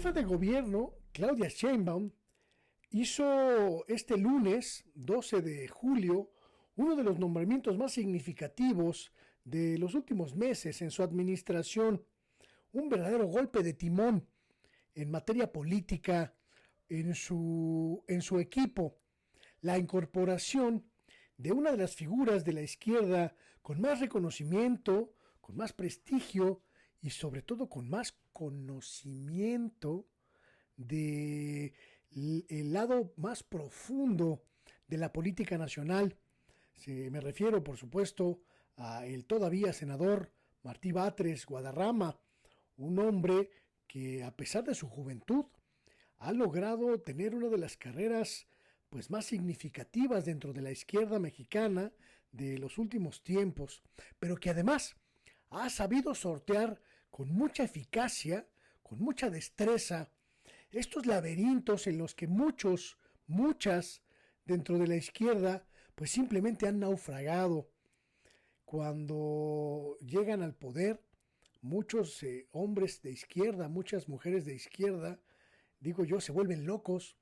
jefa de gobierno, Claudia Sheinbaum, hizo este lunes, 12 de julio, uno de los nombramientos más significativos de los últimos meses en su administración. Un verdadero golpe de timón en materia política en su equipo. La incorporación de una de las figuras de la izquierda con más reconocimiento, con más prestigio y sobre todo con más conocimiento del lado más profundo de la política nacional. Me refiero, por supuesto, a el todavía senador Martí Batres Guadarrama, un hombre que a pesar de su juventud ha logrado tener una de las carreras pues más significativas dentro de la izquierda mexicana de los últimos tiempos, pero que además ha sabido sortear con mucha eficacia, con mucha destreza, estos laberintos en los que muchas dentro de la izquierda pues simplemente han naufragado. Cuando llegan al poder, muchos hombres de izquierda, muchas mujeres de izquierda, digo yo, se vuelven locos.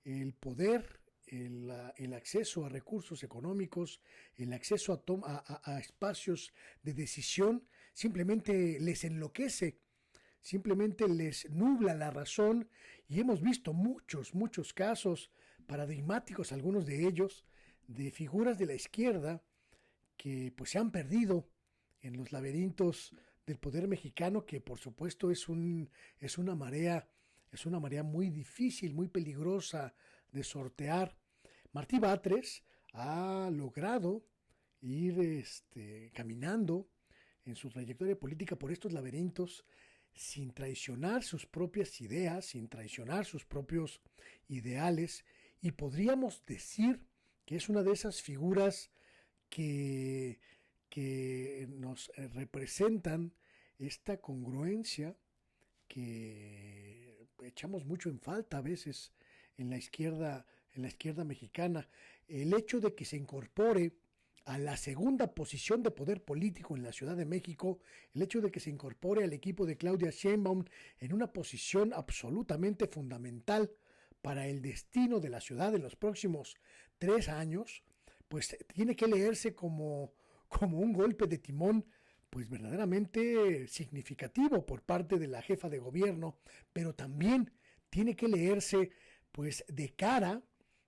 El poder, el acceso a recursos económicos, el acceso a espacios de decisión, simplemente les enloquece, simplemente les nubla la razón, y hemos visto muchos casos paradigmáticos, algunos de ellos, de figuras de la izquierda que pues se han perdido en los laberintos del poder mexicano, que por supuesto es una marea muy difícil, muy peligrosa de sortear. Martí Batres ha logrado ir caminando en su trayectoria política por estos laberintos sin traicionar sus propias ideas, sin traicionar sus propios ideales, y podríamos decir que es una de esas figuras que nos representan esta congruencia que echamos mucho en falta a veces en la izquierda mexicana. El hecho de que se incorpore a la segunda posición de poder político en la Ciudad de México, el hecho de que se incorpore al equipo de Claudia Sheinbaum en una posición absolutamente fundamental para el destino de la ciudad en los próximos 3 años, pues tiene que leerse como un golpe de timón pues verdaderamente significativo por parte de la jefa de gobierno, pero también tiene que leerse pues de cara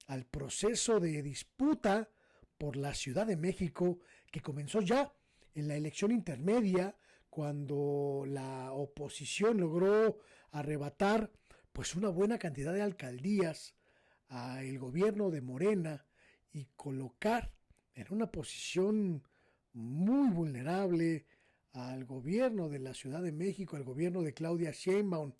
al proceso de disputa por la Ciudad de México que comenzó ya en la elección intermedia, cuando la oposición logró arrebatar pues una buena cantidad de alcaldías al gobierno de Morena y colocar en una posición muy vulnerable al gobierno de la Ciudad de México, al gobierno de Claudia Sheinbaum.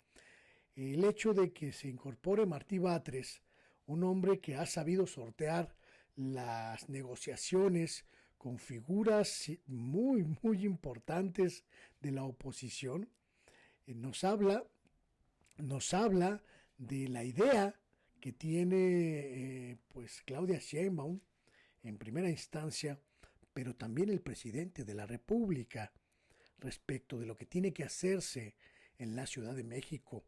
El hecho de que se incorpore Martí Batres, un hombre que ha sabido sortear las negociaciones con figuras muy importantes de la oposición, nos habla de la idea que tiene pues Claudia Sheinbaum en primera instancia, pero también el presidente de la República, respecto de lo que tiene que hacerse en la Ciudad de México.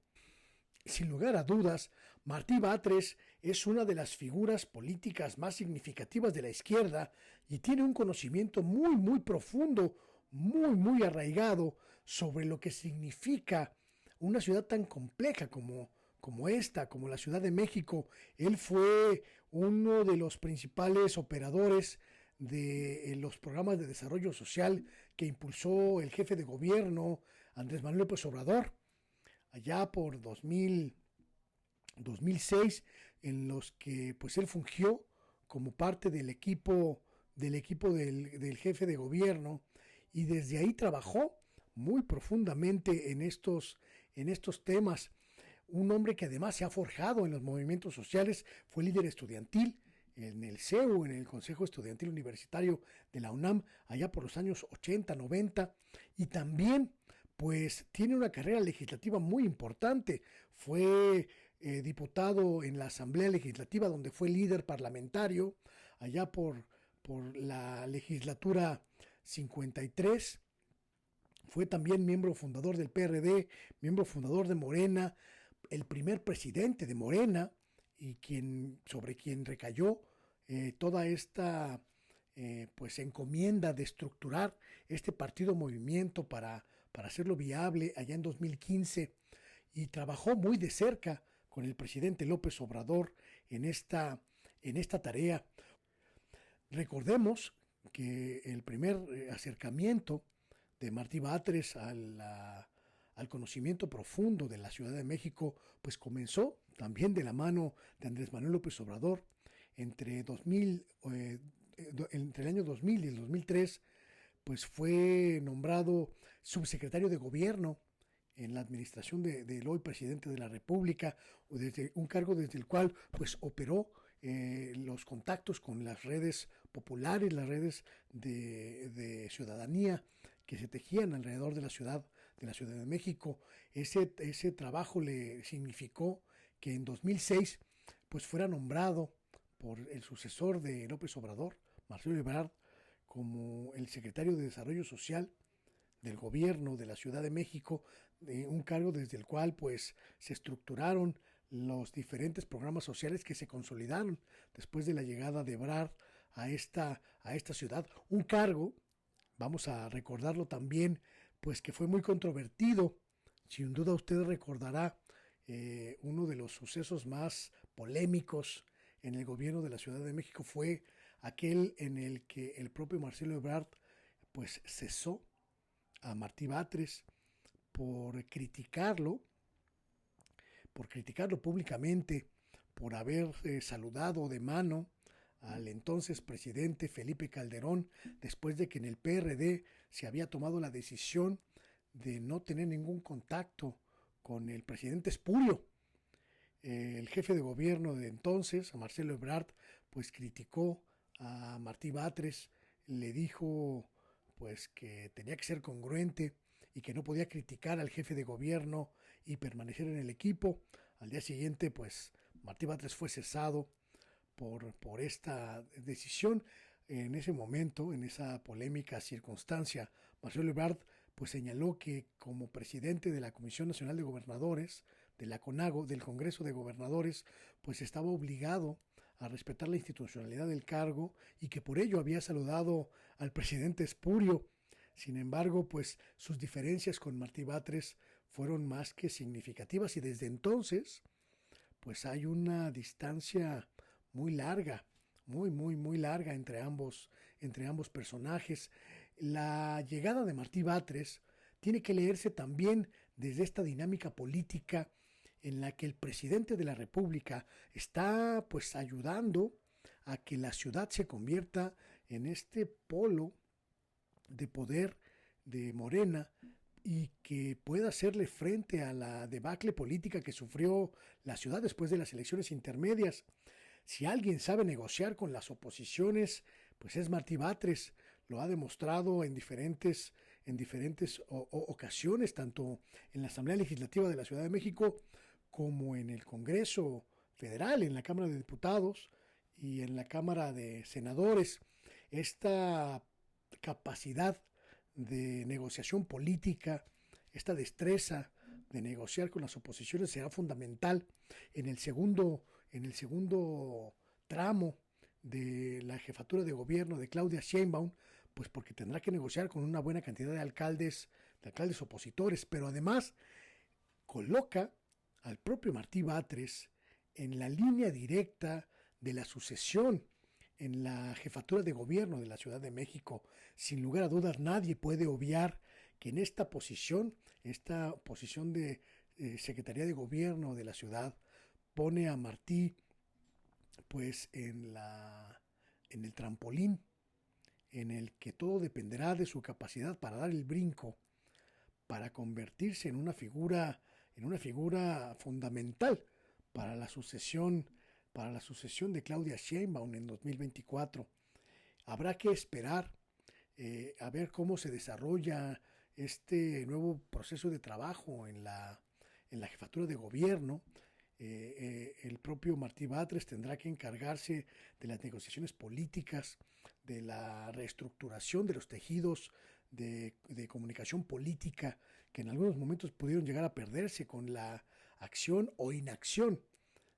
Sin lugar a dudas, Martí Batres es una de las figuras políticas más significativas de la izquierda y tiene un conocimiento muy profundo, muy arraigado sobre lo que significa una ciudad tan compleja como la Ciudad de México. Él fue uno de los principales operadores de los programas de desarrollo social que impulsó el jefe de gobierno Andrés Manuel López Obrador allá por 2006, en los que pues él fungió como parte del equipo del jefe de gobierno, y desde ahí trabajó muy profundamente en estos temas. Un hombre que además se ha forjado en los movimientos sociales, fue líder estudiantil en el CEU, en el Consejo Estudiantil Universitario de la UNAM, allá por los años 80, 90, y también pues tiene una carrera legislativa muy importante. Fue diputado en la Asamblea Legislativa, donde fue líder parlamentario, allá por la legislatura 53. Fue también miembro fundador del PRD, miembro fundador de Morena, el primer presidente de Morena y sobre quien recayó toda esta pues encomienda de estructurar este partido movimiento para hacerlo viable allá en 2015, y trabajó muy de cerca con el presidente López Obrador en esta tarea. Recordemos que el primer acercamiento de Martí Batres al conocimiento profundo de la Ciudad de México, pues comenzó también de la mano de Andrés Manuel López Obrador entre entre el año 2000 y el 2003, pues fue nombrado subsecretario de Gobierno en la administración del hoy presidente de la República, desde un cargo desde el cual pues operó los contactos con las redes populares, las redes de ciudadanía que se tejían alrededor de la Ciudad de México. Ese trabajo le significó que en 2006 pues fuera nombrado por el sucesor de López Obrador, Marcelo Ebrard, como el secretario de Desarrollo Social del gobierno de la Ciudad de México, un cargo desde el cual pues se estructuraron los diferentes programas sociales que se consolidaron después de la llegada de Ebrard a esta ciudad. Un cargo, vamos a recordarlo también, pues que fue muy controvertido. Sin duda usted recordará uno de los sucesos más polémicos en el gobierno de la Ciudad de México fue aquel en el que el propio Marcelo Ebrard pues cesó a Martí Batres por criticarlo públicamente, por haber saludado de mano al entonces presidente Felipe Calderón, después de que en el PRD se había tomado la decisión de no tener ningún contacto con el presidente espurio. El jefe de gobierno de entonces, Marcelo Ebrard, pues criticó a Martí Batres, le dijo pues que tenía que ser congruente y que no podía criticar al jefe de gobierno y permanecer en el equipo. Al día siguiente, pues Martí Batres fue cesado por esta decisión. En ese momento, en esa polémica circunstancia, Marcelo Ebrard pues señaló que como presidente de la Comisión Nacional de Gobernadores, de la CONAGO, del Congreso de Gobernadores, pues estaba obligado a respetar la institucionalidad del cargo y que por ello había saludado al presidente espurio. Sin embargo, pues sus diferencias con Martí Batres fueron más que significativas y desde entonces pues hay una distancia muy larga, muy larga entre ambos personajes. La llegada de Martí Batres tiene que leerse también desde esta dinámica política en la que el presidente de la República está pues ayudando a que la ciudad se convierta en este polo de poder de Morena y que pueda hacerle frente a la debacle política que sufrió la ciudad después de las elecciones intermedias. Si alguien sabe negociar con las oposiciones, pues es Martí Batres. Lo ha demostrado en diferentes ocasiones, tanto en la Asamblea Legislativa de la Ciudad de México como en el Congreso Federal, en la Cámara de Diputados y en la Cámara de Senadores. Esta capacidad de negociación política, esta destreza de negociar con las oposiciones será fundamental en el segundo tramo de la jefatura de gobierno de Claudia Sheinbaum, pues porque tendrá que negociar con una buena cantidad de alcaldes opositores, pero además coloca al propio Martí Batres en la línea directa de la sucesión en la jefatura de gobierno de la Ciudad de México. Sin lugar a dudas, nadie puede obviar que en esta posición de Secretaría de Gobierno de la ciudad, pone a Martí pues en el trampolín en el que todo dependerá de su capacidad para dar el brinco, para convertirse en una figura fundamental para la sucesión de Claudia Sheinbaum en 2024. Habrá que esperar a ver cómo se desarrolla este nuevo proceso de trabajo en la jefatura de gobierno. El propio Martí Batres tendrá que encargarse de las negociaciones políticas, de la reestructuración de los tejidos de comunicación política que en algunos momentos pudieron llegar a perderse con la acción o inacción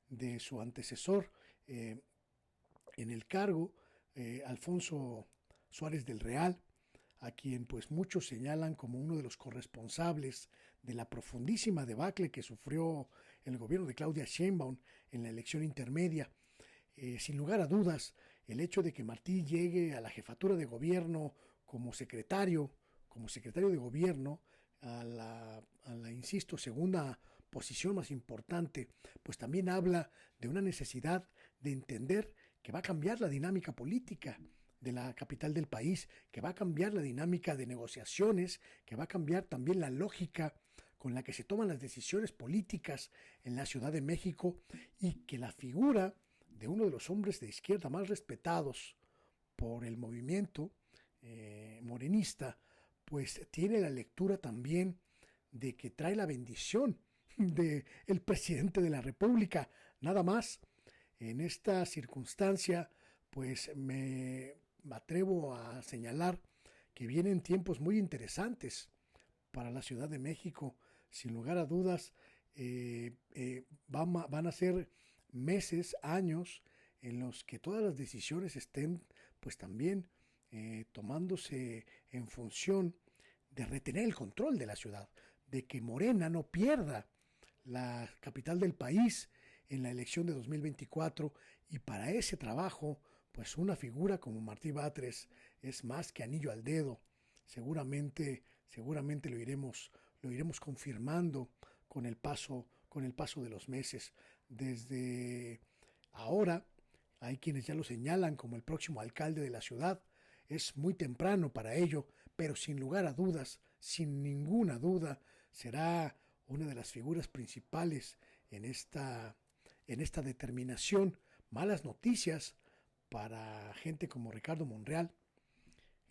de su antecesor en el cargo, Alfonso Suárez del Real, a quien pues muchos señalan como uno de los corresponsables de la profundísima debacle que sufrió el gobierno de Claudia Sheinbaum en la elección intermedia. Sin lugar a dudas, el hecho de que Martí llegue a la jefatura de gobierno como secretario de gobierno, a la, insisto, segunda posición más importante, pues también habla de una necesidad de entender que va a cambiar la dinámica política de la capital del país, que va a cambiar la dinámica de negociaciones, que va a cambiar también la lógica con la que se toman las decisiones políticas en la Ciudad de México, y que la figura de uno de los hombres de izquierda más respetados por el movimiento morenista, pues tiene la lectura también de que trae la bendición del presidente de la República, nada más. En esta circunstancia, pues me atrevo a señalar que vienen tiempos muy interesantes para la Ciudad de México. Sin lugar a dudas, van a ser meses, años, en los que todas las decisiones estén pues también tomándose en función de retener el control de la ciudad, de que Morena no pierda la capital del país en la elección de 2024, y para ese trabajo pues una figura como Martí Batres es más que anillo al dedo. Seguramente lo iremos confirmando con el paso de los meses. Desde ahora hay quienes ya lo señalan como el próximo alcalde de la ciudad. Es muy temprano para ello, pero sin lugar a dudas, sin ninguna duda, será una de las figuras principales en esta determinación. Malas noticias para gente como Ricardo Monreal,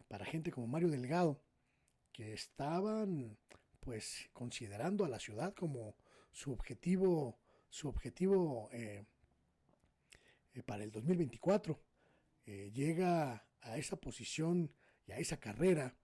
para gente como Mario Delgado, que estaban pues considerando a la ciudad como su objetivo para el 2024. Llega a esa posición y a esa carrera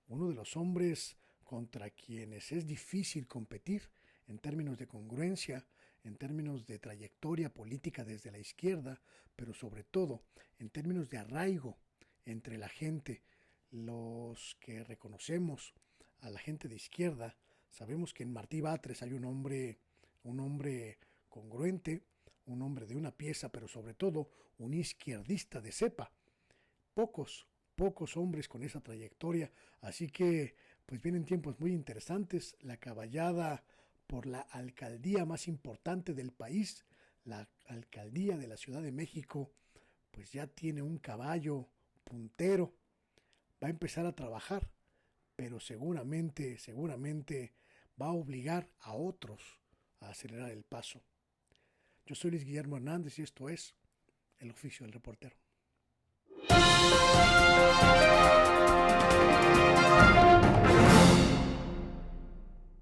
uno de los hombres contra quienes es difícil competir en términos de congruencia, en términos de trayectoria política desde la izquierda, pero sobre todo en términos de arraigo entre la gente. Los que reconocemos a la gente de izquierda sabemos que en Martí Batres hay un hombre congruente, un hombre de una pieza, pero sobre todo un izquierdista de cepa. Pocos hombres con esa trayectoria, así que pues vienen tiempos muy interesantes. La caballada por la alcaldía más importante del país, la alcaldía de la Ciudad de México, pues ya tiene un caballo puntero, va a empezar a trabajar, pero seguramente va a obligar a otros a acelerar el paso. Yo soy Luis Guillermo Hernández y esto es El Oficio del Reportero.